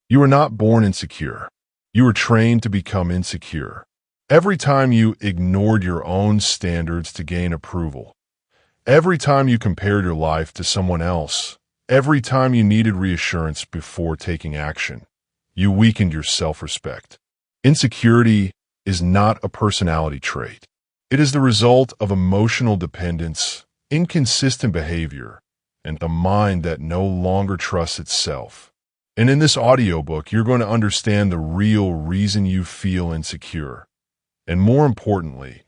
You were not born insecure. You were trained to become insecure. Every time you ignored your own standards to gain approval, every time you compared your life to someone else, every time you needed reassurance before taking action, you weakened your self-respect. Insecurity is not a personality trait. It is the result of emotional dependence, inconsistent behavior, and a mind that no longer trusts itself. And in this audiobook, you're going to understand the real reason you feel insecure, and more importantly,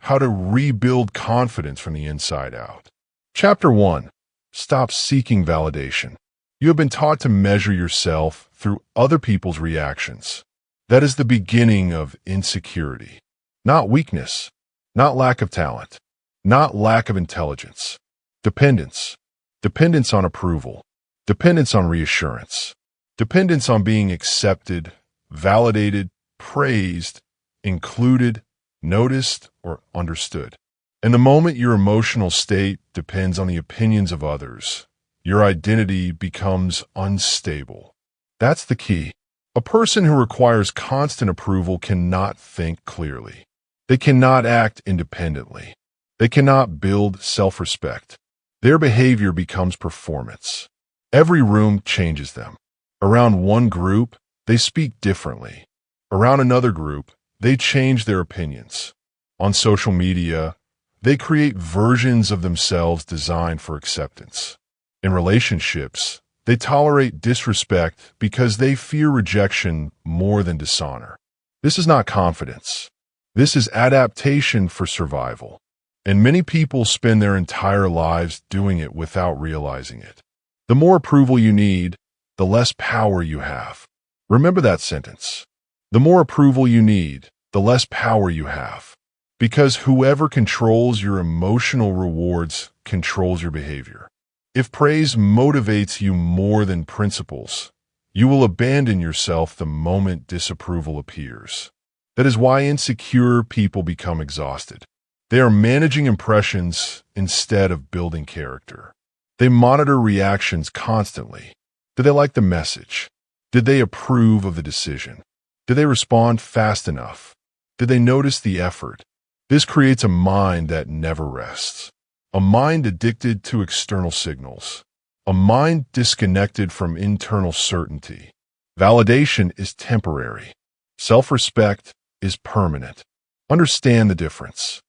how to rebuild confidence from the inside out. Chapter 1. Stop seeking validation. You have been taught to measure yourself through other people's reactions. That is the beginning of insecurity. Not weakness, not lack of talent, not lack of intelligence. Dependence. Dependence on approval. Dependence on reassurance. Dependence on being accepted, validated, praised, included, noticed, or understood. And the moment your emotional state depends on the opinions of others, your identity becomes unstable. That's the key. A person who requires constant approval cannot think clearly. They cannot act independently. They cannot build self-respect. Their behavior becomes performance. Every room changes them. Around one group, they speak differently. Around another group, they change their opinions. On social media, they create versions of themselves designed for acceptance. In relationships, they tolerate disrespect because they fear rejection more than dishonor. This is not confidence. This is adaptation for survival. And many people spend their entire lives doing it without realizing it. The more approval you need, the less power you have. Remember that sentence. The more approval you need, the less power you have. Because whoever controls your emotional rewards controls your behavior. If praise motivates you more than principles, you will abandon yourself the moment disapproval appears. That is why insecure people become exhausted. They are managing impressions instead of building character. They monitor reactions constantly. Did they like the message? Did they approve of the decision? Did they respond fast enough? Did they notice the effort? This creates a mind that never rests. A mind addicted to external signals. A mind disconnected from internal certainty. Validation is temporary. Self-respect is permanent. Understand the difference.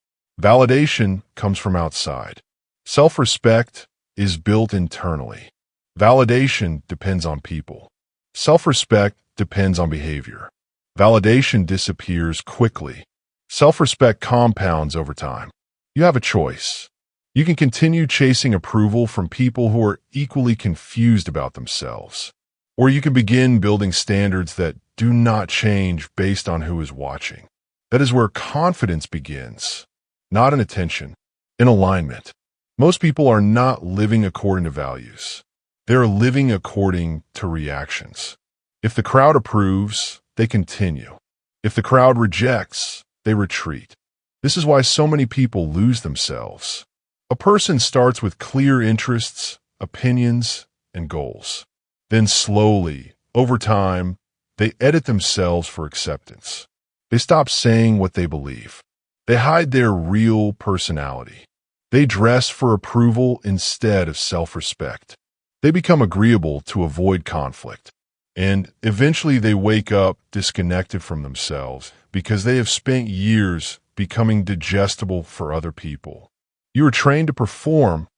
Validation comes from outside. Self-respect is built internally. Validation depends on people. Self-respect depends on behavior. Validation disappears quickly. Self-respect compounds over time. You have a choice. You can continue chasing approval from people who are equally confused about themselves. Or you can begin building standards that do not change based on who is watching. That is where confidence begins. Not in attention, in alignment. Most people are not living according to values. They are living according to reactions. If the crowd approves, they continue. If the crowd rejects, they retreat. This is why so many people lose themselves. A person starts with clear interests, opinions, and goals. Then slowly, over time, they edit themselves for acceptance. They stop saying what they believe. They hide their real personality. They dress for approval instead of self-respect. They become agreeable to avoid conflict. And eventually they wake up disconnected from themselves because they have spent years becoming digestible for other people. You are trained to perform,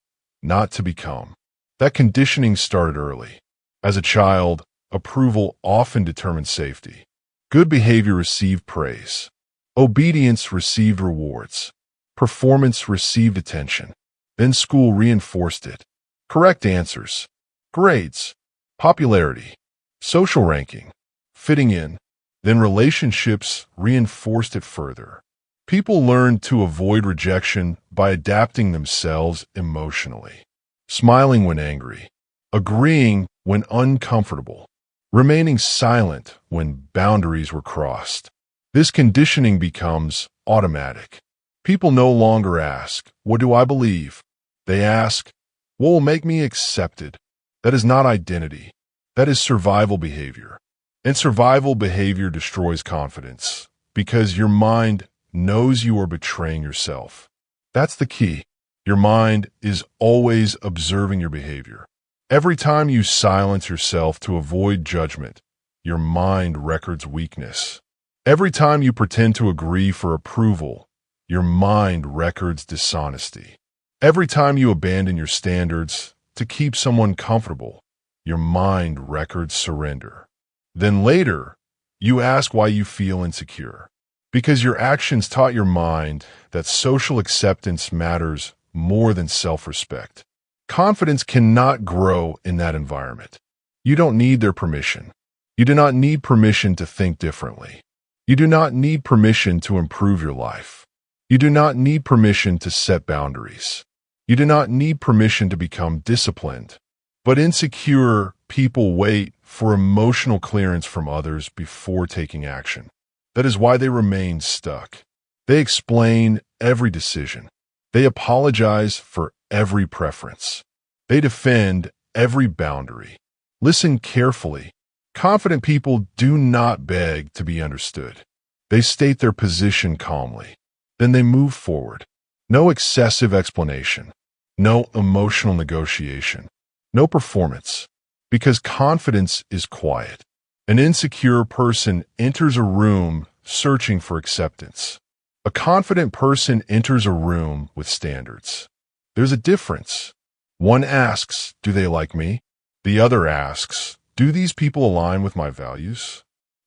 not to become. That conditioning started early. As a child, approval often determined safety. Good behavior received praise. Obedience received rewards. Performance received attention. Then school reinforced it. Correct answers, grades, popularity, social ranking, fitting in. Then relationships reinforced it further. People learned to avoid rejection by adapting themselves emotionally. Smiling when angry, agreeing when uncomfortable, remaining silent when boundaries were crossed. This conditioning becomes automatic. People no longer ask, "What do I believe?" They ask, "What will make me accepted?" That is not identity. That is survival behavior. And survival behavior destroys confidence because your mind knows you are betraying yourself. That's the key. Your mind is always observing your behavior. Every time you silence yourself to avoid judgment, your mind records weakness. Every time you pretend to agree for approval, your mind records dishonesty. Every time you abandon your standards to keep someone comfortable, your mind records surrender. Then later, you ask why you feel insecure. Because your actions taught your mind that social acceptance matters more than self-respect. Confidence cannot grow in that environment. You don't need their permission. You do not need permission to think differently. You do not need permission to improve your life. You do not need permission to set boundaries. You do not need permission to become disciplined. But insecure people wait for emotional clearance from others before taking action. That is why they remain stuck. They explain every decision. They apologize for every preference. They defend every boundary. Listen carefully. Confident people do not beg to be understood. They state their position calmly. Then they move forward. No excessive explanation. No emotional negotiation. No performance. Because confidence is quiet. An insecure person enters a room searching for acceptance. A confident person enters a room with standards. There's a difference. One asks, do they like me? The other asks, do these people align with my values?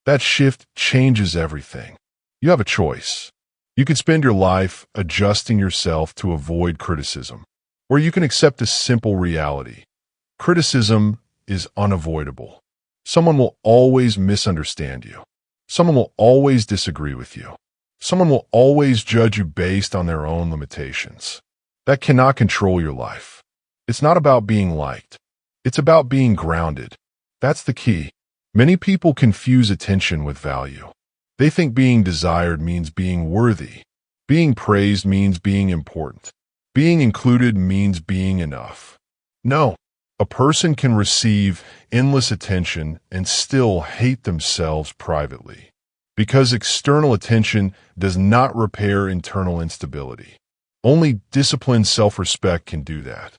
That shift changes everything. You have a choice. You can spend your life adjusting yourself to avoid criticism, or you can accept a simple reality. Criticism is unavoidable. Someone will always misunderstand you. Someone will always disagree with you. Someone will always judge you based on their own limitations. That cannot control your life. It's not about being liked. It's about being grounded. That's the key. Many people confuse attention with value. They think being desired means being worthy. Being praised means being important. Being included means being enough. No. A person can receive endless attention and still hate themselves privately, because external attention does not repair internal instability. Only disciplined self-respect can do that.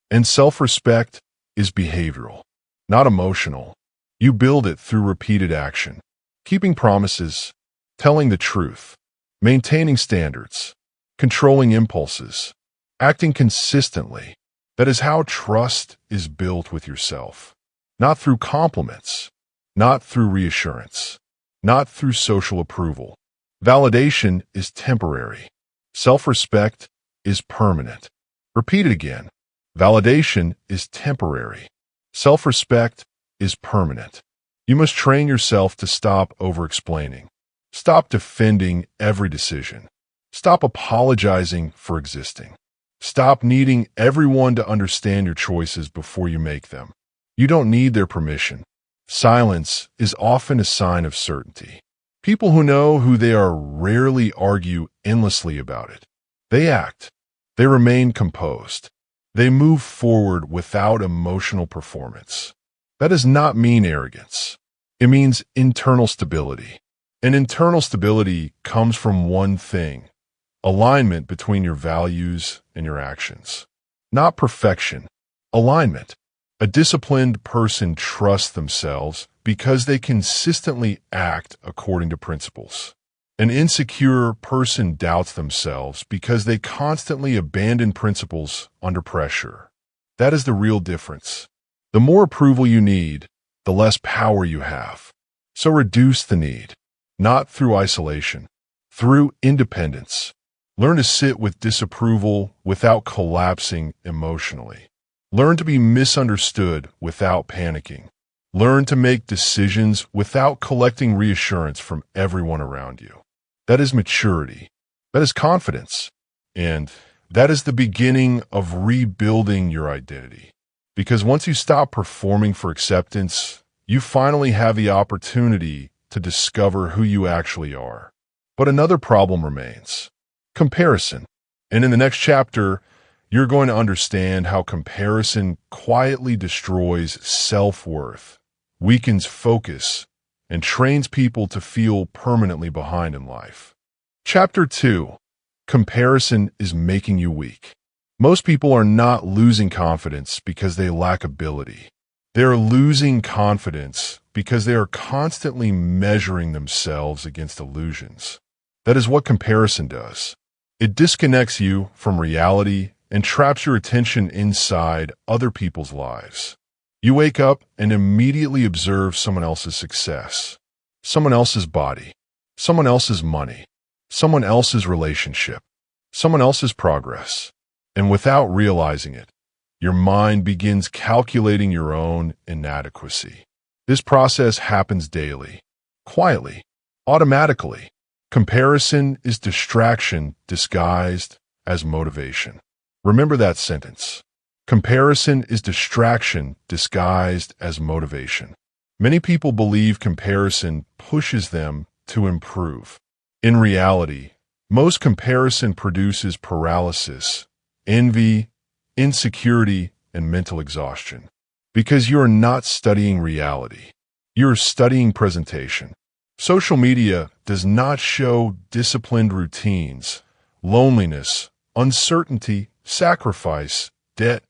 And self-respect is behavioral, not emotional. You build it through repeated action, keeping promises, telling the truth, maintaining standards, controlling impulses, acting consistently. That is how trust is built with yourself. Not through compliments, not through reassurance, not through social approval. Validation is temporary. Self-respect is permanent. Repeat it again. Validation is temporary. Self-respect is permanent. You must train yourself to stop over-explaining. Stop defending every decision. Stop apologizing for existing. Stop needing everyone to understand your choices before you make them. You don't need their permission. Silence is often a sign of certainty. People who know who they are rarely argue endlessly about it. They act. They remain composed. They move forward without emotional performance. That does not mean arrogance. It means internal stability. And internal stability comes from one thing: alignment between your values and your actions. Not perfection, alignment. A disciplined person trusts themselves because they consistently act according to principles. An insecure person doubts themselves because they constantly abandon principles under pressure. That is the real difference. The more approval you need, the less power you have. So reduce the need, not through isolation, through independence. Learn to sit with disapproval without collapsing emotionally. Learn to be misunderstood without panicking. Learn to make decisions without collecting reassurance from everyone around you. That is maturity. That is confidence. And that is the beginning of rebuilding your identity. Because once you stop performing for acceptance, you finally have the opportunity to discover who you actually are. But another problem remains: comparison. And in the next chapter, you're going to understand how comparison quietly destroys self-worth, weakens focus, and trains people to feel permanently behind in life. Chapter 2. Comparison is making you weak. Most people are not losing confidence because they lack ability. They are losing confidence because they are constantly measuring themselves against illusions. That is what comparison does. It disconnects you from reality and traps your attention inside other people's lives. You wake up and immediately observe someone else's success, someone else's body, someone else's money, someone else's relationship, someone else's progress. And without realizing it, your mind begins calculating your own inadequacy. This process happens daily, quietly, automatically. Comparison is distraction disguised as motivation. Remember that sentence. Comparison is distraction disguised as motivation. Many people believe comparison pushes them to improve. In reality, most comparison produces paralysis, envy, insecurity, and mental exhaustion. Because you are not studying reality. You are studying presentation. Social media does not show disciplined routines, loneliness, uncertainty, sacrifice, debt,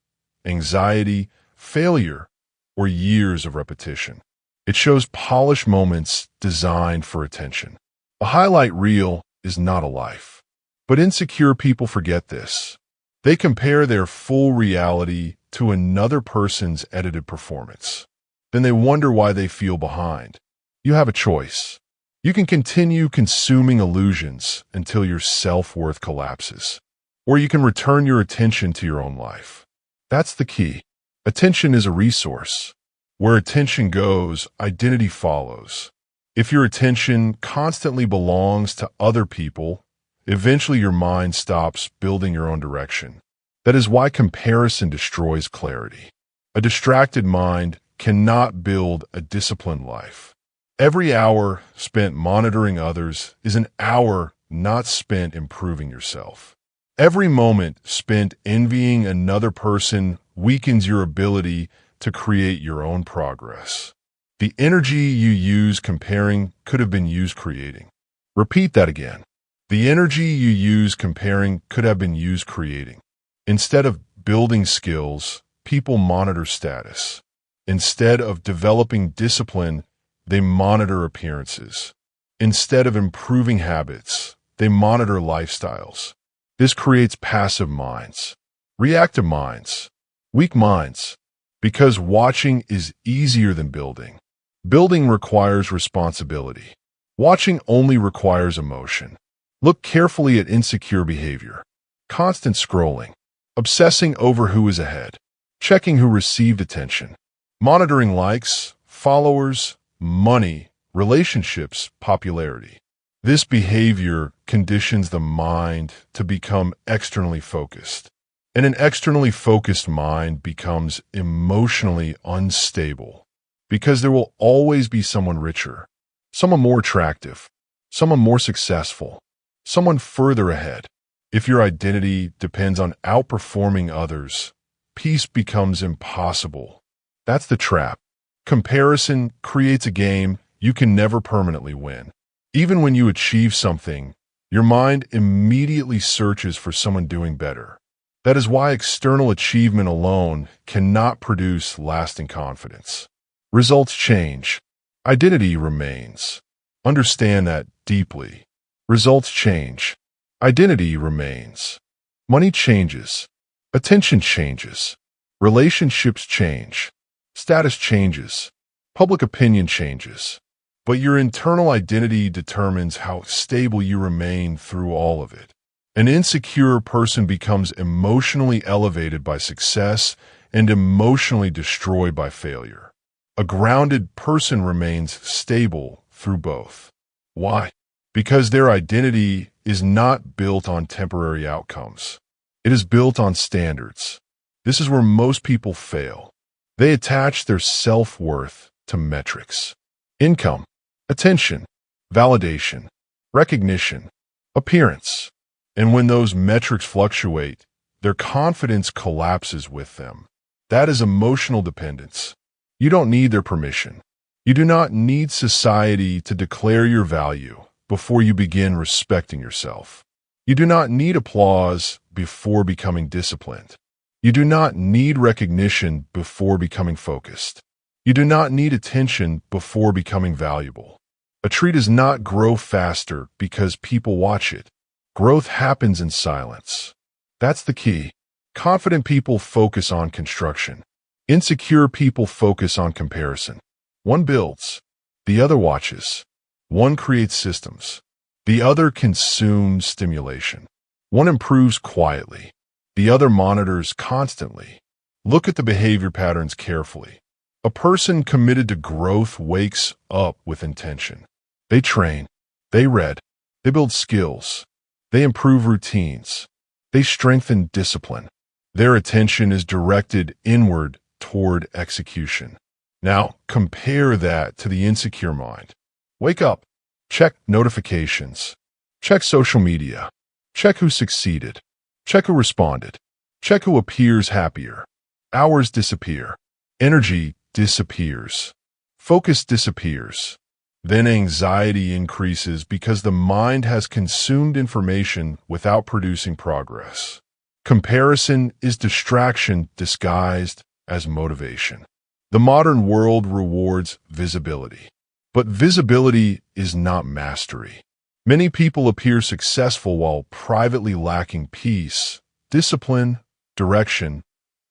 anxiety, failure, or years of repetition. It shows polished moments designed for attention. A highlight reel is not a life. But insecure people forget this. They compare their full reality to another person's edited performance. Then they wonder why they feel behind. You have a choice. You can continue consuming illusions until your self-worth collapses. Or you can return your attention to your own life. That's the key. Attention is a resource. Where attention goes, identity follows. If your attention constantly belongs to other people, eventually your mind stops building your own direction. That is why comparison destroys clarity. A distracted mind cannot build a disciplined life. Every hour spent monitoring others is an hour not spent improving yourself. Every moment spent envying another person weakens your ability to create your own progress. The energy you use comparing could have been used creating. Repeat that again. The energy you use comparing could have been used creating. Instead of building skills, people monitor status. Instead of developing discipline, they monitor appearances. Instead of improving habits, they monitor lifestyles. This creates passive minds, reactive minds, weak minds, because watching is easier than building. Building requires responsibility. Watching only requires emotion. Look carefully at insecure behavior, constant scrolling, obsessing over who is ahead, checking who received attention, monitoring likes, followers, money, relationships, popularity. This behavior conditions the mind to become externally focused. And an externally focused mind becomes emotionally unstable because there will always be someone richer, someone more attractive, someone more successful, someone further ahead. If your identity depends on outperforming others, peace becomes impossible. That's the trap. Comparison creates a game you can never permanently win. Even when you achieve something, your mind immediately searches for someone doing better. That is why external achievement alone cannot produce lasting confidence. Results change. Identity remains. Understand that deeply. Results change. Identity remains. Money changes. Attention changes. Relationships change. Status changes. Public opinion changes. But your internal identity determines how stable you remain through all of it. An insecure person becomes emotionally elevated by success and emotionally destroyed by failure. A grounded person remains stable through both. Why? Because their identity is not built on temporary outcomes. It is built on standards. This is where most people fail. They attach their self-worth to metrics. Income, attention, validation, recognition, appearance. And when those metrics fluctuate, their confidence collapses with them. That is emotional dependence. You don't need their permission. You do not need society to declare your value before you begin respecting yourself. You do not need applause before becoming disciplined. You do not need recognition before becoming focused. You do not need attention before becoming valuable. A tree does not grow faster because people watch it. Growth happens in silence. That's the key. Confident people focus on construction. Insecure people focus on comparison. One builds, the other watches. One creates systems, the other consumes stimulation. One improves quietly, the other monitors constantly. Look at the behavior patterns carefully. A person committed to growth wakes up with intention. They train, they read, they build skills, they improve routines, they strengthen discipline. Their attention is directed inward toward execution. Now, compare that to the insecure mind. Wake up, check notifications, check social media, check who succeeded, check who responded, check who appears happier. Hours disappear, energy disappears, focus disappears. Then anxiety increases because the mind has consumed information without producing progress. Comparison is distraction disguised as motivation. The modern world rewards visibility, but visibility is not mastery. Many people appear successful while privately lacking peace, discipline, direction,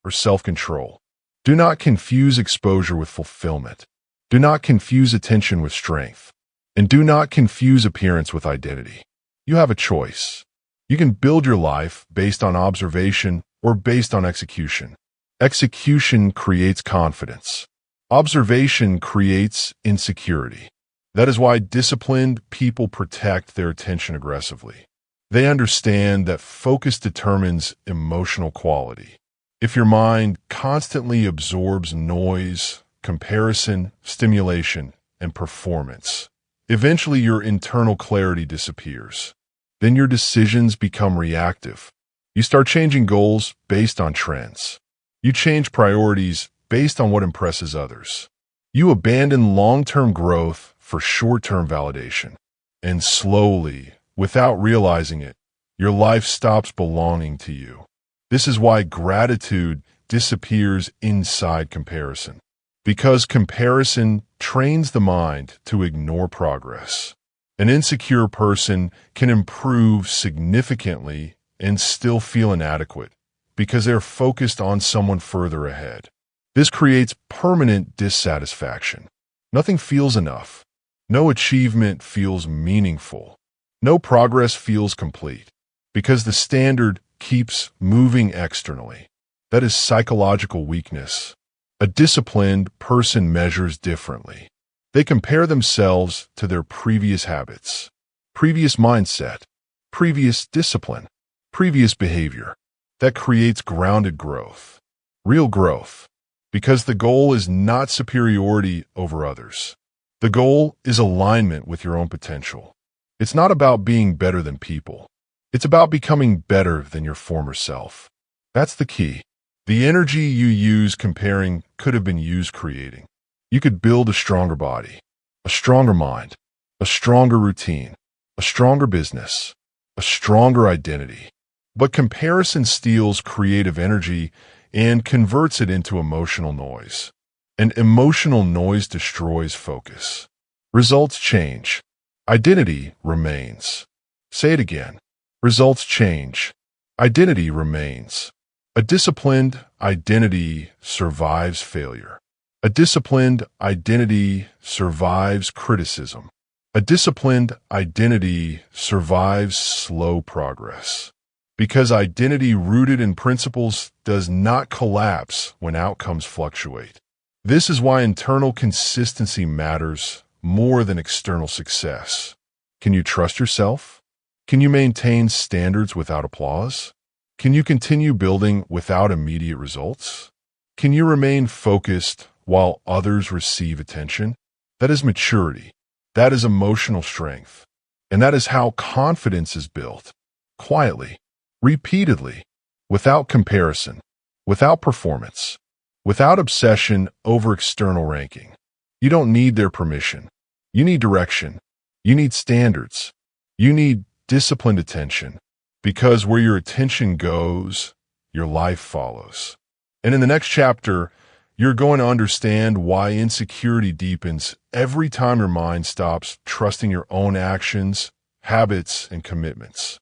or self-control. Do not confuse exposure with fulfillment. Do not confuse attention with strength. And do not confuse appearance with identity. You have a choice. You can build your life based on observation or based on execution. Execution creates confidence. Observation creates insecurity. That is why disciplined people protect their attention aggressively. They understand that focus determines emotional quality. If your mind constantly absorbs noise, comparison, stimulation, and performance, eventually your internal clarity disappears. Then your decisions become reactive. You start changing goals based on trends. You change priorities based on what impresses others. You abandon long-term growth for short-term validation. And slowly, without realizing it, your life stops belonging to you. This is why gratitude disappears inside comparison. Because comparison trains the mind to ignore progress. An insecure person can improve significantly and still feel inadequate because they're focused on someone further ahead. This creates permanent dissatisfaction. Nothing feels enough. No achievement feels meaningful. No progress feels complete because the standard keeps moving externally. That is psychological weakness. A disciplined person measures differently. They compare themselves to their previous habits, previous mindset, previous discipline, previous behavior. That creates grounded growth, real growth, because the goal is not superiority over others. The goal is alignment with your own potential. It's not about being better than people. It's about becoming better than your former self. That's the key. The energy you use comparing could have been used creating. You could build a stronger body, a stronger mind, a stronger routine, a stronger business, a stronger identity. But comparison steals creative energy and converts it into emotional noise. And emotional noise destroys focus. Results change. Identity remains. Say it again. Results change. Identity remains. A disciplined identity survives failure. A disciplined identity survives criticism. A disciplined identity survives slow progress. Because identity rooted in principles does not collapse when outcomes fluctuate. This is why internal consistency matters more than external success. Can you trust yourself? Can you maintain standards without applause? Can you continue building without immediate results? Can you remain focused while others receive attention? That is maturity. That is emotional strength. And that is how confidence is built. Quietly, repeatedly, without comparison, without performance, without obsession over external ranking. You don't need their permission. You need direction. You need standards. You need disciplined attention. Because where your attention goes, your life follows. And in the next chapter, you're going to understand why insecurity deepens every time your mind stops trusting your own actions, habits, and commitments.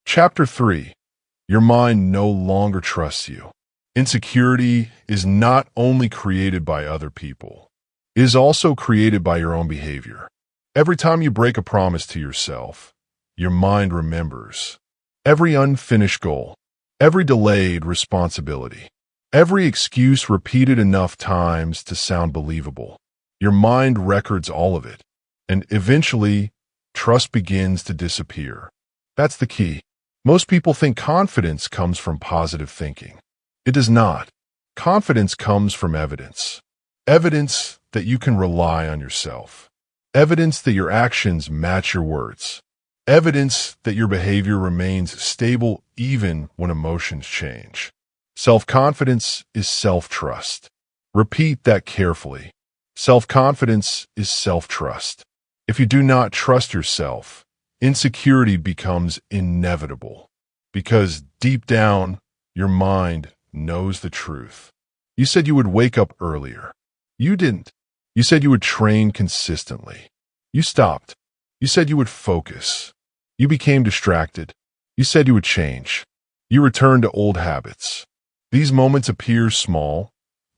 Chapter 3. Your mind no longer trusts you. Insecurity is not only created by other people, it is also created by your own behavior. Every time you break a promise to yourself, your mind remembers. Every unfinished goal, every delayed responsibility, every excuse repeated enough times to sound believable. Your mind records all of it, and eventually, trust begins to disappear. That's the key. Most people think confidence comes from positive thinking. It does not. Confidence comes from evidence. Evidence that you can rely on yourself. Evidence that your actions match your words. Evidence that your behavior remains stable even when emotions change. Self-confidence is self-trust. Repeat that carefully. Self-confidence is self-trust. If you do not trust yourself, insecurity becomes inevitable. Because deep down, your mind knows the truth. You said you would wake up earlier. You didn't. You said you would train consistently. You stopped. You said you would focus. You became distracted. You said you would change. You returned to old habits. These moments appear small,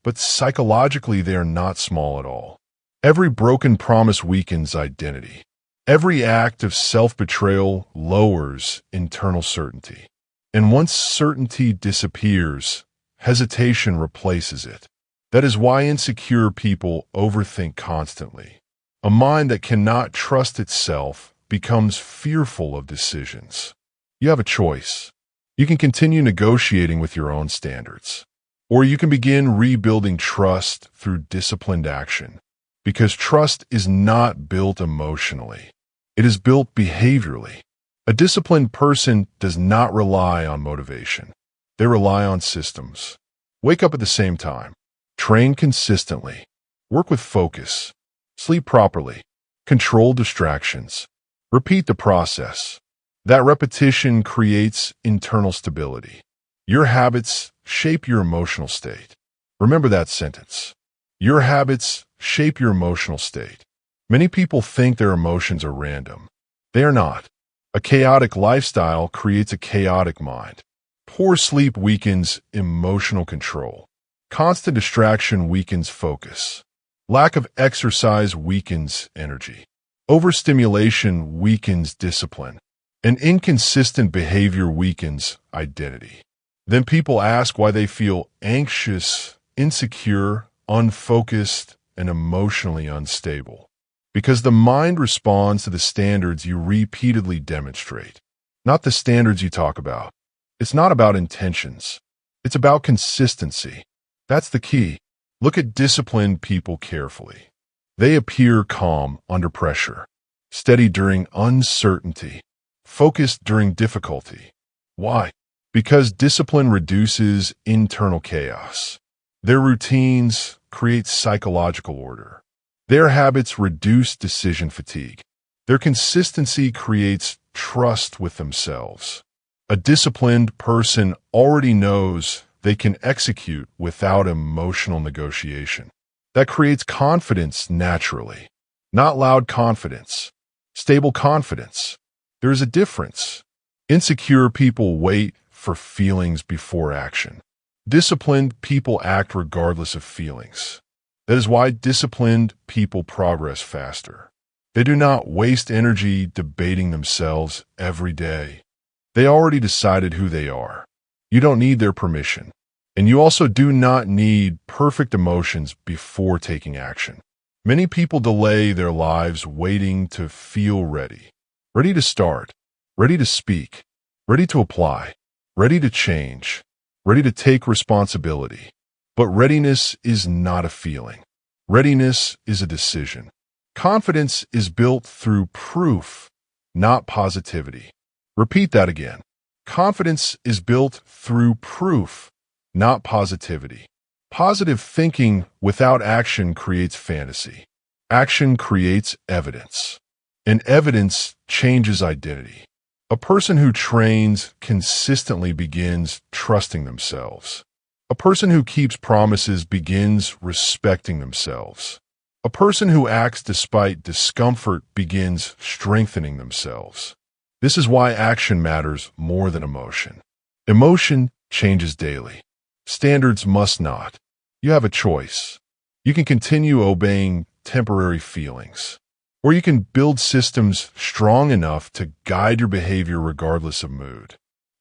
but psychologically they are not small at all. Every broken promise weakens identity. Every act of self-betrayal lowers internal certainty. And once certainty disappears, hesitation replaces it. That is why insecure people overthink constantly. A mind that cannot trust itself becomes fearful of decisions. You have a choice. You can continue negotiating with your own standards, or you can begin rebuilding trust through disciplined action. Because trust is not built emotionally. It is built behaviorally. A disciplined person does not rely on motivation. They rely on systems. Wake up at the same time. Train consistently. Work with focus. Sleep properly. Control distractions. Repeat the process. That repetition creates internal stability. Your habits shape your emotional state. Remember that sentence. Your habits shape your emotional state. Many people think their emotions are random. They are not. A chaotic lifestyle creates a chaotic mind. Poor sleep weakens emotional control. Constant distraction weakens focus. Lack of exercise weakens energy. Overstimulation weakens discipline. And inconsistent behavior weakens identity. Then people ask why they feel anxious, insecure, unfocused, and emotionally unstable. Because the mind responds to the standards you repeatedly demonstrate, not the standards you talk about. It's not about intentions. It's about consistency. That's the key. Look at disciplined people carefully. They appear calm under pressure, steady during uncertainty, focused during difficulty. Why? Because discipline reduces internal chaos. Their routines create psychological order. Their habits reduce decision fatigue. Their consistency creates trust with themselves. A disciplined person already knows they can execute without emotional negotiation. That creates confidence naturally. Not loud confidence. Stable confidence. There is a difference. Insecure people wait for feelings before action. Disciplined people act regardless of feelings. That is why disciplined people progress faster. They do not waste energy debating themselves every day. They already decided who they are. You don't need their permission. And you also do not need perfect emotions before taking action. Many people delay their lives waiting to feel ready. Ready to start. Ready to speak. Ready to apply. Ready to change. Ready to take responsibility. But readiness is not a feeling. Readiness is a decision. Confidence is built through proof, not positivity. Repeat that again. Confidence is built through proof, not positivity. Positive thinking without action creates fantasy. Action creates evidence, and evidence changes identity. A person who trains consistently begins trusting themselves. A person who keeps promises begins respecting themselves. A person who acts despite discomfort begins strengthening themselves. This is why action matters more than emotion. Emotion changes daily. Standards must not. You have a choice. You can continue obeying temporary feelings, or you can build systems strong enough to guide your behavior regardless of mood.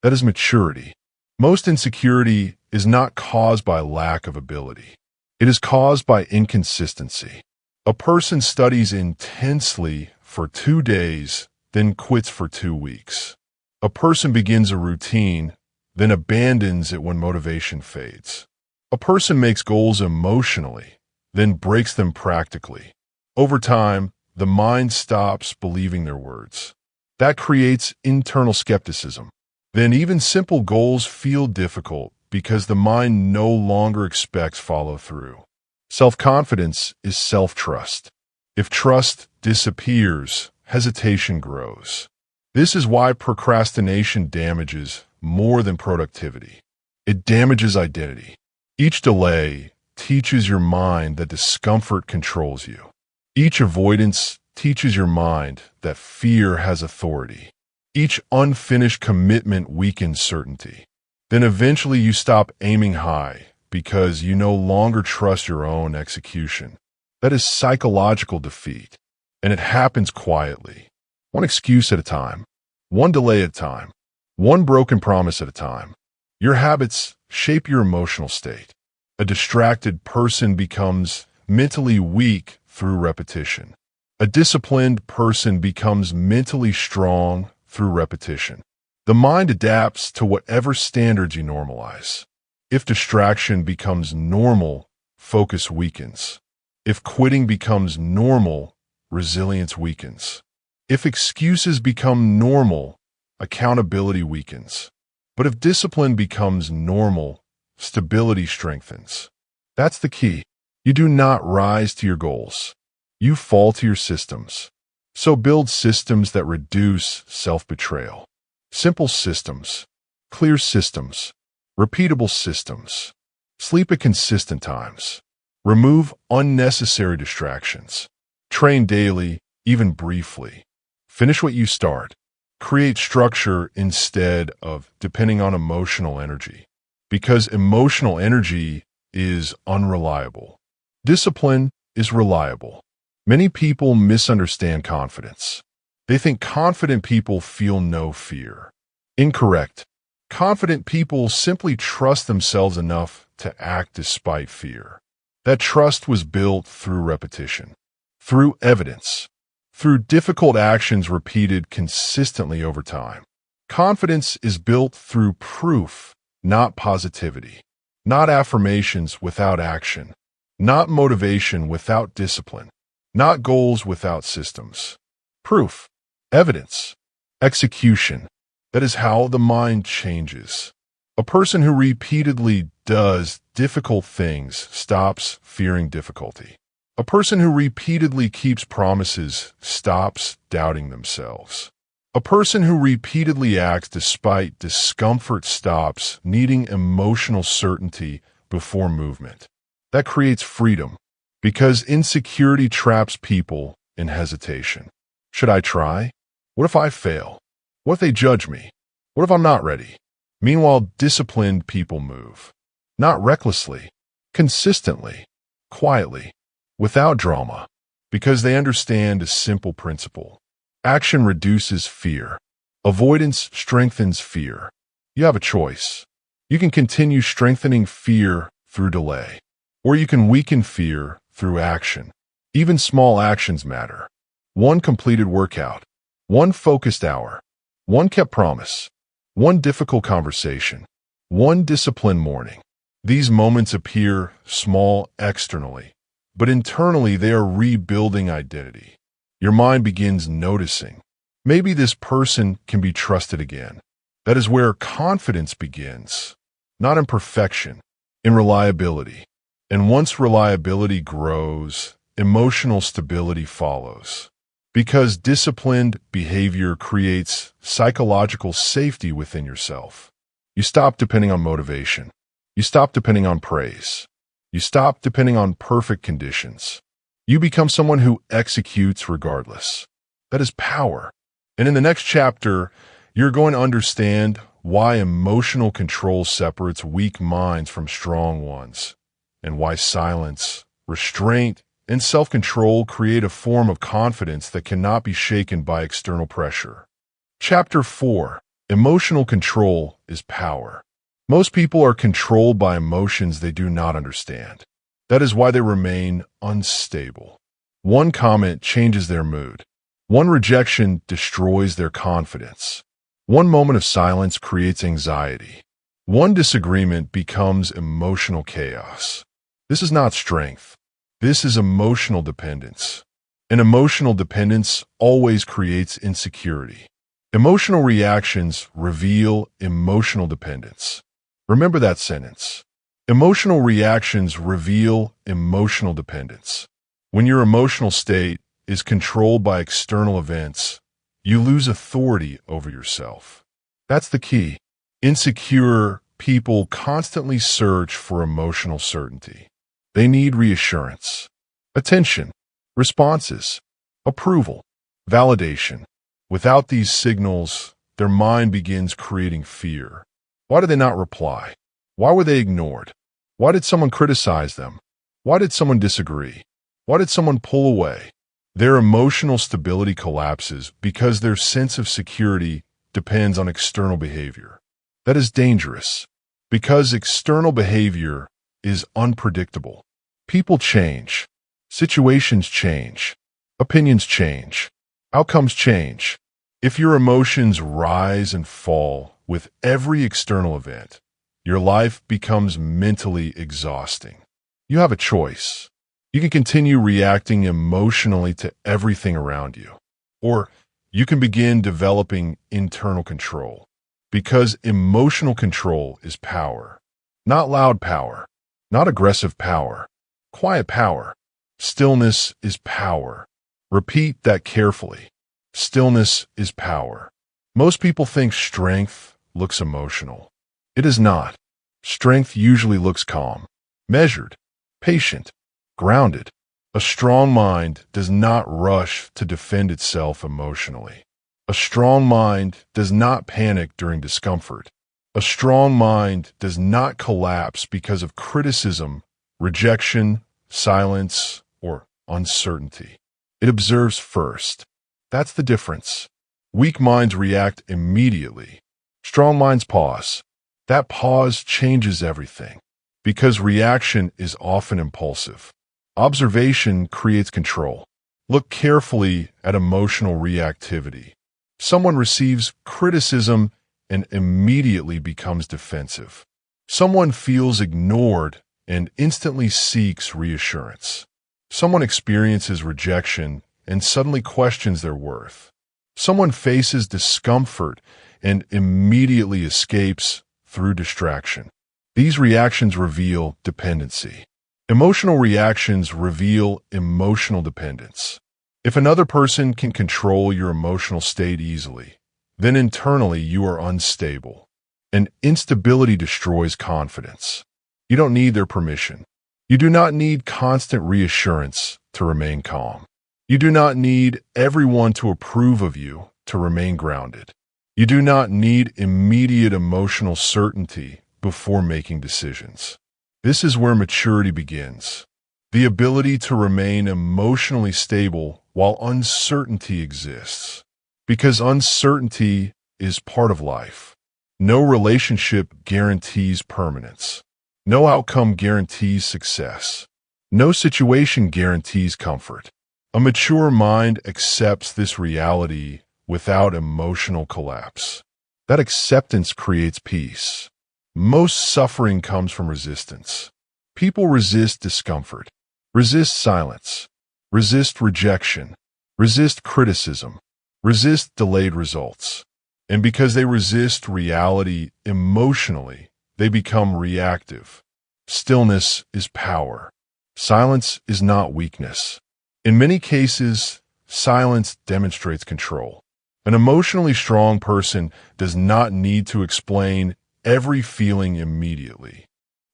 That is maturity. Most insecurity is not caused by lack of ability. It is caused by inconsistency. A person studies intensely for 2 days, then quits for 2 weeks. A person begins a routine, then abandons it when motivation fades. A person makes goals emotionally, then breaks them practically. Over time, the mind stops believing their words. That creates internal skepticism. Then even simple goals feel difficult because the mind no longer expects follow-through. Self-confidence is self-trust. If trust disappears, hesitation grows. This is why procrastination damages more than productivity. It damages identity. Each delay teaches your mind that discomfort controls you. Each avoidance teaches your mind that fear has authority. Each unfinished commitment weakens certainty. Then eventually you stop aiming high because you no longer trust your own execution. That is psychological defeat, and it happens quietly. One excuse at a time, one delay at a time, one broken promise at a time. Your habits shape your emotional state. A distracted person becomes mentally weak through repetition. A disciplined person becomes mentally strong through repetition. The mind adapts to whatever standards you normalize. If distraction becomes normal, focus weakens. If quitting becomes normal, resilience weakens. If excuses become normal, accountability weakens. But if discipline becomes normal, stability strengthens. That's the key. You do not rise to your goals. You fall to your systems. So build systems that reduce self-betrayal. Simple systems, clear systems, repeatable systems. Sleep at consistent times. Remove unnecessary distractions. Train daily, even briefly. Finish what you start. Create structure instead of depending on emotional energy, because emotional energy is unreliable. Discipline is reliable. Many people misunderstand confidence. They think confident people feel no fear. Incorrect. Confident people simply trust themselves enough to act despite fear. That trust was built through repetition, through evidence, through difficult actions repeated consistently over time. Confidence is built through proof, not positivity, not affirmations without action, not motivation without discipline, not goals without systems. Proof, evidence, execution. That is how the mind changes. A person who repeatedly does difficult things stops fearing difficulty. A person who repeatedly keeps promises stops doubting themselves. A person who repeatedly acts despite discomfort stops needing emotional certainty before movement. That creates freedom, because insecurity traps people in hesitation. Should I try? What if I fail? What if they judge me? What if I'm not ready? Meanwhile, disciplined people move. Not recklessly, consistently, quietly, without drama, because they understand a simple principle. Action reduces fear. Avoidance strengthens fear. You have a choice. You can continue strengthening fear through delay, or you can weaken fear through action. Even small actions matter. One completed workout, one focused hour, one kept promise, one difficult conversation, one disciplined morning. These moments appear small externally, but internally they are rebuilding identity. Your mind begins noticing, maybe this person can be trusted again. That is where confidence begins, not in perfection, in reliability. And once reliability grows, emotional stability follows. Because disciplined behavior creates psychological safety within yourself. You stop depending on motivation. You stop depending on praise. You stop depending on perfect conditions. You become someone who executes regardless. That is power. And in the next chapter, you're going to understand why emotional control separates weak minds from strong ones, and why silence, restraint, and self-control create a form of confidence that cannot be shaken by external pressure. Chapter 4. Emotional control is power. Most people are controlled by emotions they do not understand. That is why they remain unstable. One comment changes their mood. One rejection destroys their confidence. One moment of silence creates anxiety. One disagreement becomes emotional chaos. This is not strength. This is emotional dependence. And emotional dependence always creates insecurity. Emotional reactions reveal emotional dependence. Remember that sentence. Emotional reactions reveal emotional dependence. When your emotional state is controlled by external events, you lose authority over yourself. That's the key. Insecure people constantly search for emotional certainty. They need reassurance, attention, responses, approval, validation. Without these signals, their mind begins creating fear. Why did they not reply? Why were they ignored? Why did someone criticize them? Why did someone disagree? Why did someone pull away? Their emotional stability collapses because their sense of security depends on external behavior. That is dangerous, because external behavior is unpredictable. People change, situations change, opinions change, outcomes change. If your emotions rise and fall with every external event, your life becomes mentally exhausting. You have a choice. You can continue reacting emotionally to everything around you, or you can begin developing internal control, because emotional control is power. Not loud power, not aggressive power, quiet power. Stillness is power. Repeat that carefully. Stillness is power. Most people think strength looks emotional. It is not. Strength usually looks calm, measured, patient, grounded. A strong mind does not rush to defend itself emotionally. A strong mind does not panic during discomfort. A strong mind does not collapse because of criticism, rejection, silence, or uncertainty. It observes first. That's the difference. Weak minds react immediately. Strong minds pause. That pause changes everything, because reaction is often impulsive. Observation creates control. Look carefully at emotional reactivity. Someone receives criticism and immediately becomes defensive. Someone feels ignored and instantly seeks reassurance. Someone experiences rejection and suddenly questions their worth. Someone faces discomfort and immediately escapes through distraction. These reactions reveal dependency. Emotional reactions reveal emotional dependence. If another person can control your emotional state easily, then internally you are unstable. And instability destroys confidence. You don't need their permission. You do not need constant reassurance to remain calm. You do not need everyone to approve of you to remain grounded. You do not need immediate emotional certainty before making decisions. This is where maturity begins. The ability to remain emotionally stable while uncertainty exists. Because uncertainty is part of life. No relationship guarantees permanence. No outcome guarantees success. No situation guarantees comfort. A mature mind accepts this reality without emotional collapse. That acceptance creates peace. Most suffering comes from resistance. People resist discomfort, resist silence, resist rejection, resist criticism, resist delayed results. And because they resist reality emotionally, they become reactive. Stillness is power. Silence is not weakness. In many cases, silence demonstrates control. An emotionally strong person does not need to explain every feeling immediately.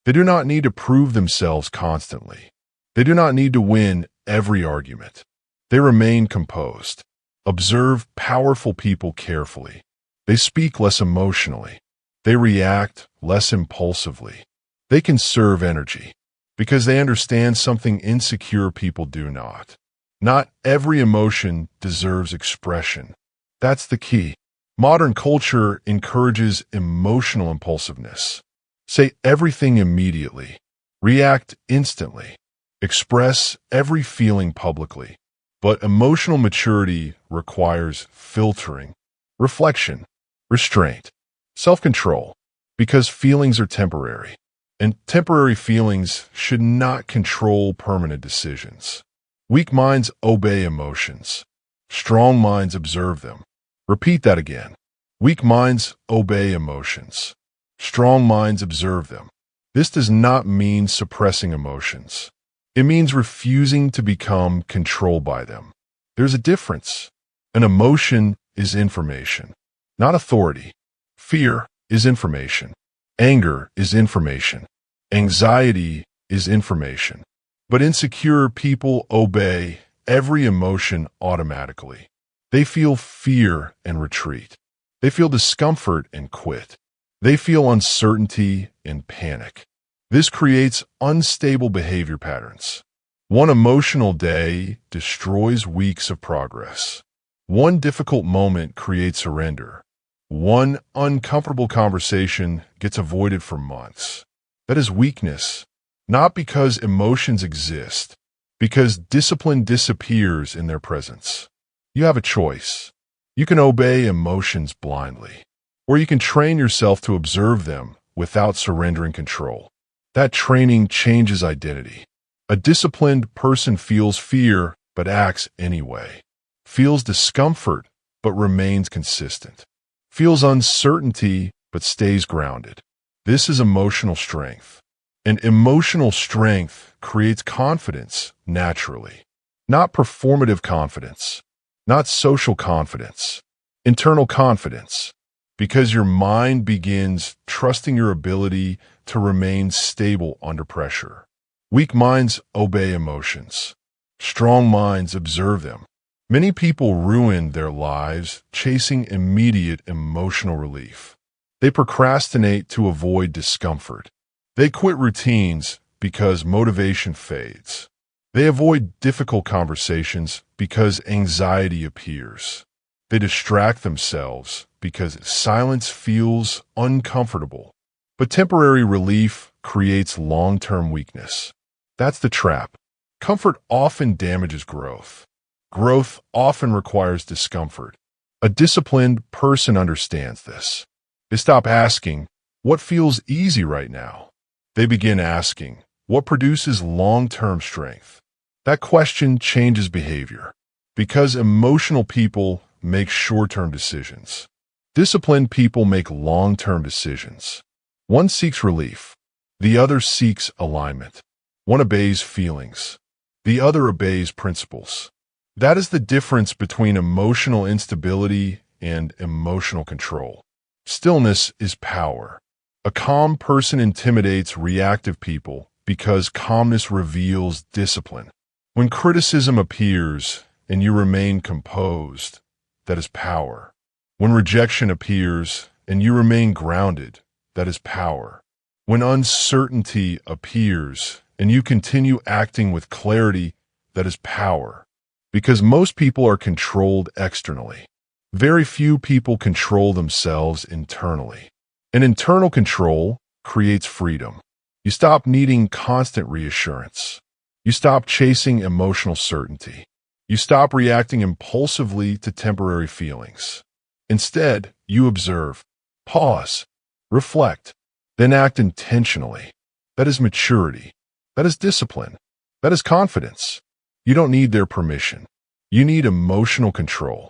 They do not need to prove themselves constantly. They do not need to win every argument. They remain composed. Observe powerful people carefully. They speak less emotionally. They react less impulsively. They conserve energy because they understand something insecure people do not. Not every emotion deserves expression. That's the key. Modern culture encourages emotional impulsiveness. Say everything immediately. React instantly. Express every feeling publicly. But emotional maturity requires filtering, reflection, restraint, self-control, because feelings are temporary, and temporary feelings should not control permanent decisions. Weak minds obey emotions. Strong minds observe them. Repeat that again. Weak minds obey emotions. Strong minds observe them. This does not mean suppressing emotions. It means refusing to become controlled by them. There's a difference. An emotion is information, not authority. Fear is information. Anger is information. Anxiety is information. But insecure people obey every emotion automatically. They feel fear and retreat. They feel discomfort and quit. They feel uncertainty and panic. This creates unstable behavior patterns. One emotional day destroys weeks of progress. One difficult moment creates surrender. One uncomfortable conversation gets avoided for months. That is weakness, not because emotions exist, because discipline disappears in their presence. You have a choice. You can obey emotions blindly, or you can train yourself to observe them without surrendering control. That training changes identity. A disciplined person feels fear but acts anyway, feels discomfort but remains consistent, feels uncertainty but stays grounded. This is emotional strength. And emotional strength creates confidence naturally, not performative confidence, not social confidence, internal confidence, because your mind begins trusting your ability to remain stable under pressure. Weak minds obey emotions. Strong minds observe them. Many people ruin their lives chasing immediate emotional relief. They procrastinate to avoid discomfort. They quit routines because motivation fades. They avoid difficult conversations because anxiety appears. They distract themselves because silence feels uncomfortable. But temporary relief creates long-term weakness. That's the trap. Comfort often damages growth. Growth often requires discomfort. A disciplined person understands this. They stop asking, what feels easy right now? They begin asking, what produces long-term strength? That question changes behavior, because emotional people make short-term decisions. Disciplined people make long-term decisions. One seeks relief. The other seeks alignment. One obeys feelings. The other obeys principles. That is the difference between emotional instability and emotional control. Stillness is power. A calm person intimidates reactive people because calmness reveals discipline. When criticism appears and you remain composed, that is power. When rejection appears and you remain grounded, that is power. When uncertainty appears and you continue acting with clarity, that is power. Because most people are controlled externally. Very few people control themselves internally. And internal control creates freedom. You stop needing constant reassurance. You stop chasing emotional certainty. You stop reacting impulsively to temporary feelings. Instead, you observe, pause, reflect, then act intentionally. That is maturity. That is discipline. That is confidence. You don't need their permission. You need emotional control.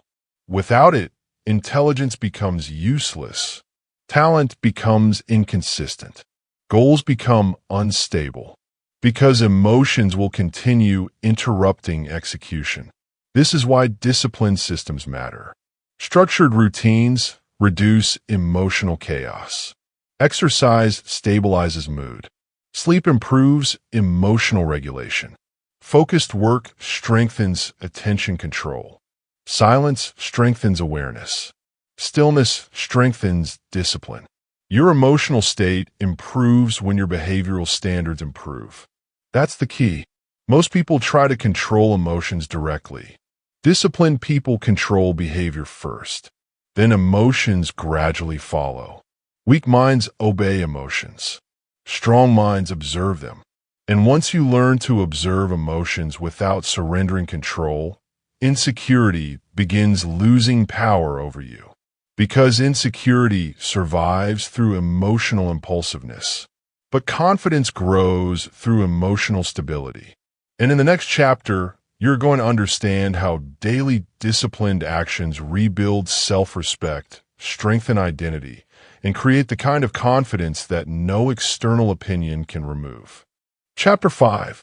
Without it, intelligence becomes useless. Talent becomes inconsistent. Goals become unstable. because emotions will continue interrupting execution. This is why disciplined systems matter. Structured routines reduce emotional chaos. Exercise stabilizes mood. Sleep improves emotional regulation. Focused work strengthens attention control. Silence strengthens awareness. Stillness strengthens discipline. Your emotional state improves when your behavioral standards improve. That's the key. Most people try to control emotions directly. Disciplined people control behavior first. Then emotions gradually follow. Weak minds obey emotions. Strong minds observe them. And once you learn to observe emotions without surrendering control, insecurity begins losing power over you. Because insecurity survives through emotional impulsiveness. But confidence grows through emotional stability. And in the next chapter, you're going to understand how daily disciplined actions rebuild self-respect, strengthen identity, and create the kind of confidence that no external opinion can remove. Chapter 5.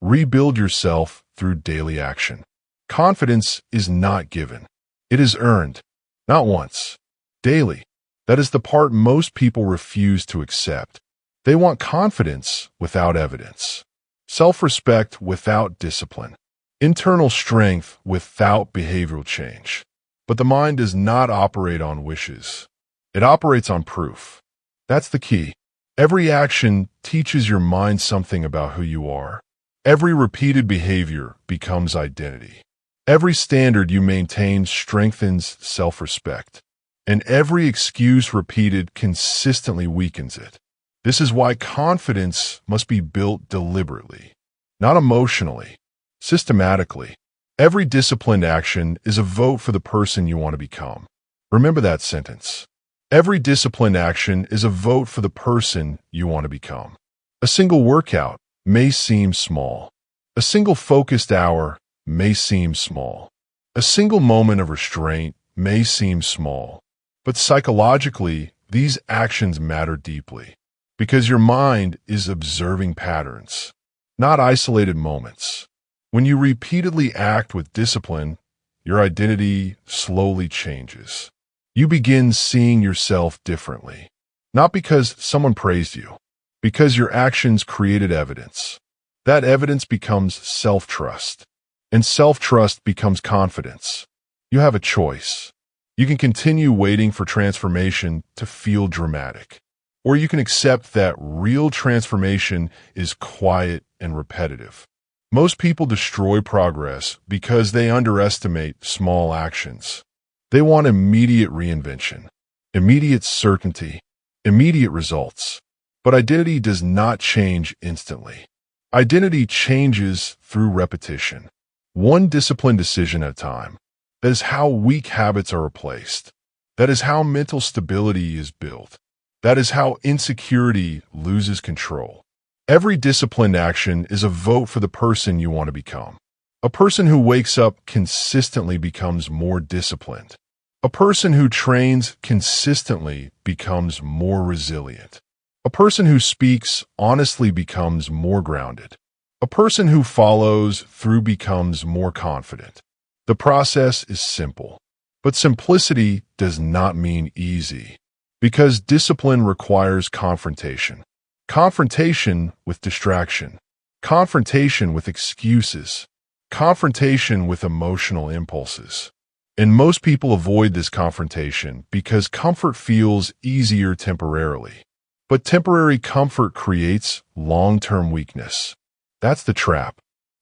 Rebuild yourself through daily action. Confidence is not given. It is earned. Not once. Daily. That is the part most people refuse to accept. They want confidence without evidence. Self-respect without discipline. Internal strength without behavioral change. But the mind does not operate on wishes. It operates on proof. That's the key. Every action teaches your mind something about who you are. Every repeated behavior becomes identity. Every standard you maintain strengthens self-respect. And every excuse repeated consistently weakens it. This is why confidence must be built deliberately, not emotionally, systematically. Every disciplined action is a vote for the person you want to become. Remember that sentence. Every disciplined action is a vote for the person you want to become. A single workout may seem small. A single focused hour may seem small. A single moment of restraint may seem small. But psychologically, these actions matter deeply because your mind is observing patterns, not isolated moments. When you repeatedly act with discipline, your identity slowly changes. You begin seeing yourself differently, not because someone praised you, because your actions created evidence. That evidence becomes self-trust, and self-trust becomes confidence. You have a choice. You can continue waiting for transformation to feel dramatic, or you can accept that real transformation is quiet and repetitive. Most people destroy progress because they underestimate small actions. They want immediate reinvention, immediate certainty, immediate results. But identity does not change instantly. Identity changes through repetition, one disciplined decision at a time. That is how weak habits are replaced. That is how mental stability is built. That is how insecurity loses control. Every disciplined action is a vote for the person you want to become. A person who wakes up consistently becomes more disciplined. A person who trains consistently becomes more resilient. A person who speaks honestly becomes more grounded. A person who follows through becomes more confident. The process is simple, but simplicity does not mean easy, because discipline requires confrontation. Confrontation with distraction. Confrontation with excuses. Confrontation with emotional impulses. And most people avoid this confrontation because comfort feels easier temporarily. But temporary comfort creates long-term weakness. That's the trap.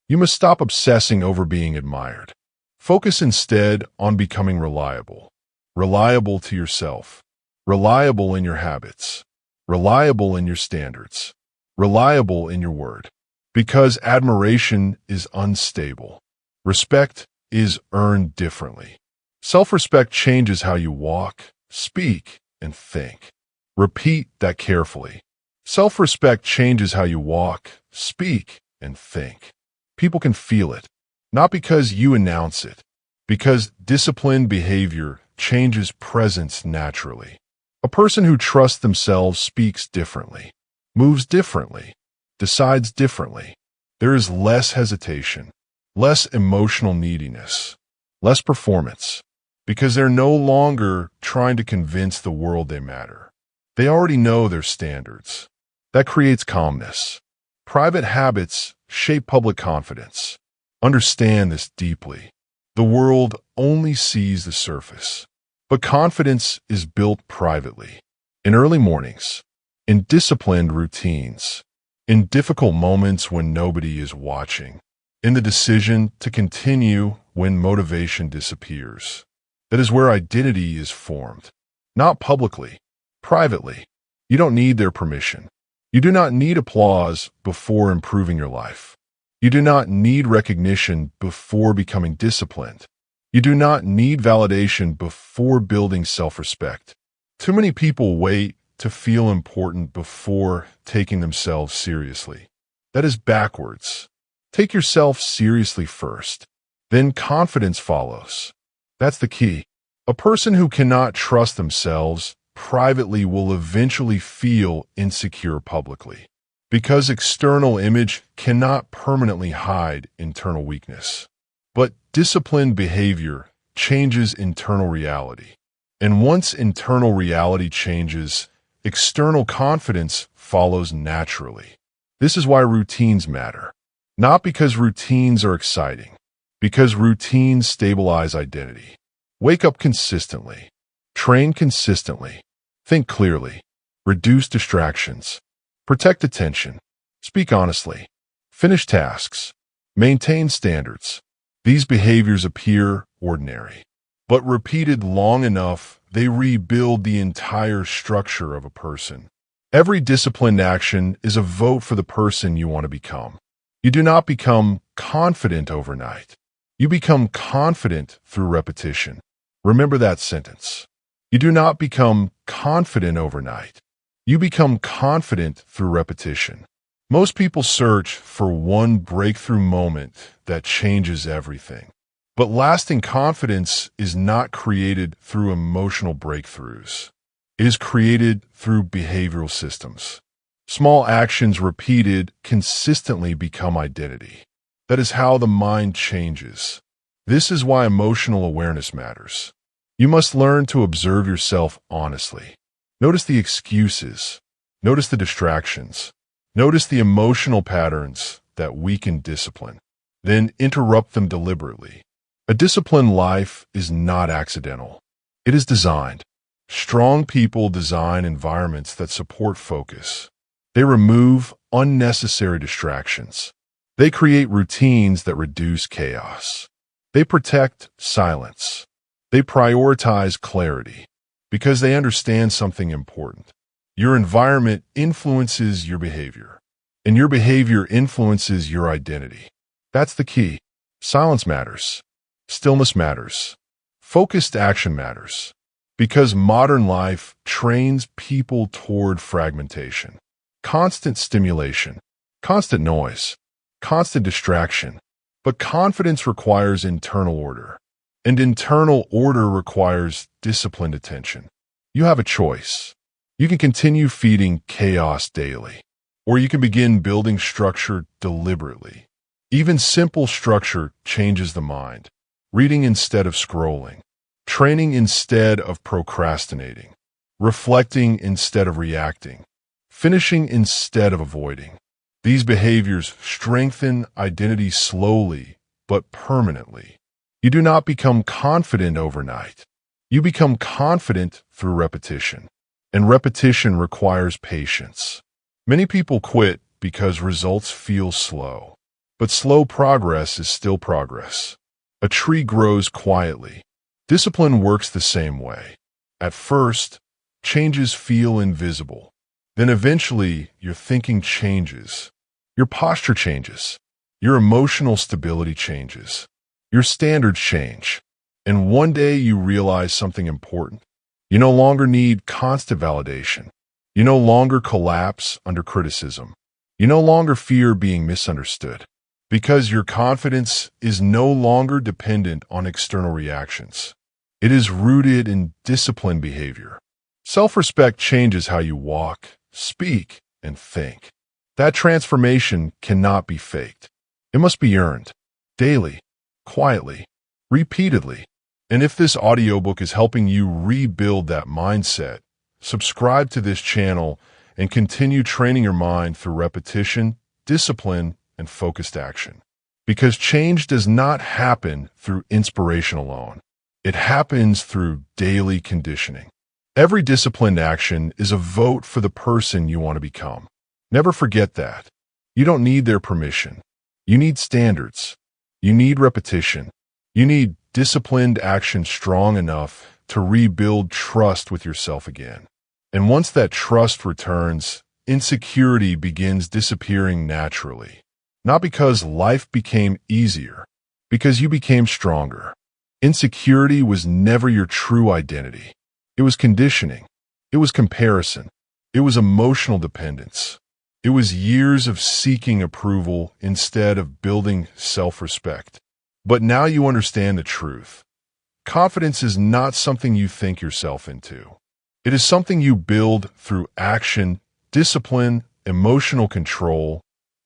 You must stop obsessing over being admired. Focus instead on becoming reliable. Reliable to yourself. Reliable in your habits. Reliable in your standards. Reliable in your word. Because admiration is unstable. Respect is earned differently. Self-respect changes how you walk, speak, and think. Repeat that carefully. Self-respect changes how you walk, speak, and think. People can feel it, not because you announce it, because disciplined behavior changes presence naturally. A person who trusts themselves speaks differently, moves differently, decides differently. There is less hesitation, less emotional neediness, less performance, because they're no longer trying to convince the world they matter. They already know their standards. That creates calmness. Private habits shape public confidence. Understand this deeply. The world only sees the surface, but confidence is built privately. In early mornings, in disciplined routines, in difficult moments when nobody is watching, in the decision to continue when motivation disappears. That is where identity is formed. Not publicly, privately. You don't need their permission. You do not need applause before improving your life. You do not need recognition before becoming disciplined. You do not need validation before building self-respect. Too many people wait to feel important before taking themselves seriously. That is backwards. Take yourself seriously first. Then confidence follows. That's the key. A person who cannot trust themselves privately will eventually feel insecure publicly, because external image cannot permanently hide internal weakness. But disciplined behavior changes internal reality. And once internal reality changes, external confidence follows naturally. This is why routines matter. Not because routines are exciting, because routines stabilize identity. Wake up consistently. Train consistently. Think clearly. Reduce distractions. Protect attention. Speak honestly. Finish tasks. Maintain standards. These behaviors appear ordinary, but repeated long enough, they rebuild the entire structure of a person. Every disciplined action is a vote for the person you want to become. You do not become confident overnight. You become confident through repetition. Remember that sentence. You do not become confident overnight. You become confident through repetition. Most people search for one breakthrough moment that changes everything. But lasting confidence is not created through emotional breakthroughs. It is created through behavioral systems. Small actions repeated consistently become identity. That is how the mind changes. This is why emotional awareness matters. You must learn to observe yourself honestly. Notice the excuses. Notice the distractions. Notice the emotional patterns that weaken discipline. Then interrupt them deliberately. A disciplined life is not accidental. It is designed. Strong people design environments that support focus. They remove unnecessary distractions. They create routines that reduce chaos. They protect silence. They prioritize clarity because they understand something important. Your environment influences your behavior, and your behavior influences your identity. That's the key. Silence matters. Stillness matters. Focused action matters. Because modern life trains people toward fragmentation. Constant stimulation, constant noise, constant distraction. But confidence requires internal order. And internal order requires disciplined attention. You have a choice. You can continue feeding chaos daily, or you can begin building structure deliberately. Even simple structure changes the mind. Reading instead of scrolling, training instead of procrastinating, reflecting instead of reacting, finishing instead of avoiding. These behaviors strengthen identity slowly but permanently. You do not become confident overnight. You become confident through repetition. And repetition requires patience. Many people quit because results feel slow. But slow progress is still progress. A tree grows quietly. Discipline works the same way. At first, changes feel invisible. Then eventually, your thinking changes. Your posture changes. Your emotional stability changes. Your standards change. And one day you realize something important. You no longer need constant validation. You no longer collapse under criticism. You no longer fear being misunderstood. Because your confidence is no longer dependent on external reactions. It is rooted in disciplined behavior. Self-respect changes how you walk, speak, and think. That transformation cannot be faked. It must be earned, daily, quietly, repeatedly. And if this audiobook is helping you rebuild that mindset, subscribe to this channel and continue training your mind through repetition, discipline, and focused action. Because change does not happen through inspiration alone. It happens through daily conditioning. Every disciplined action is a vote for the person you want to become. Never forget that. You don't need their permission. You need standards. You need repetition. You need disciplined action strong enough to rebuild trust with yourself again. And once that trust returns, insecurity begins disappearing naturally. Not because life became easier, because you became stronger. Insecurity was never your true identity. It was conditioning. It was comparison. It was emotional dependence. It was years of seeking approval instead of building self-respect. But now you understand the truth. Confidence is not something you think yourself into. It is something you build through action, discipline, emotional control,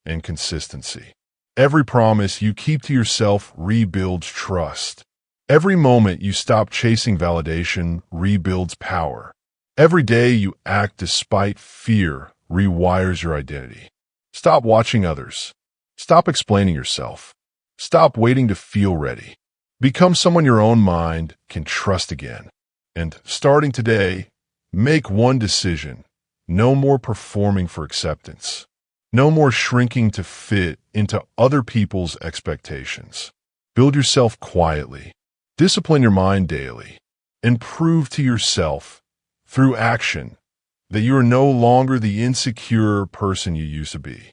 and consistency. Every promise you keep to yourself rebuilds trust. Every moment you stop chasing validation rebuilds power. Every day you act despite fear rewires your identity. Stop watching others. Stop explaining yourself. Stop waiting to feel ready. Become someone your own mind can trust again. And starting today, make one decision. No more performing for acceptance. No more shrinking to fit into other people's expectations. Build yourself quietly. Discipline your mind daily. And prove to yourself, through action, that you are no longer the insecure person you used to be.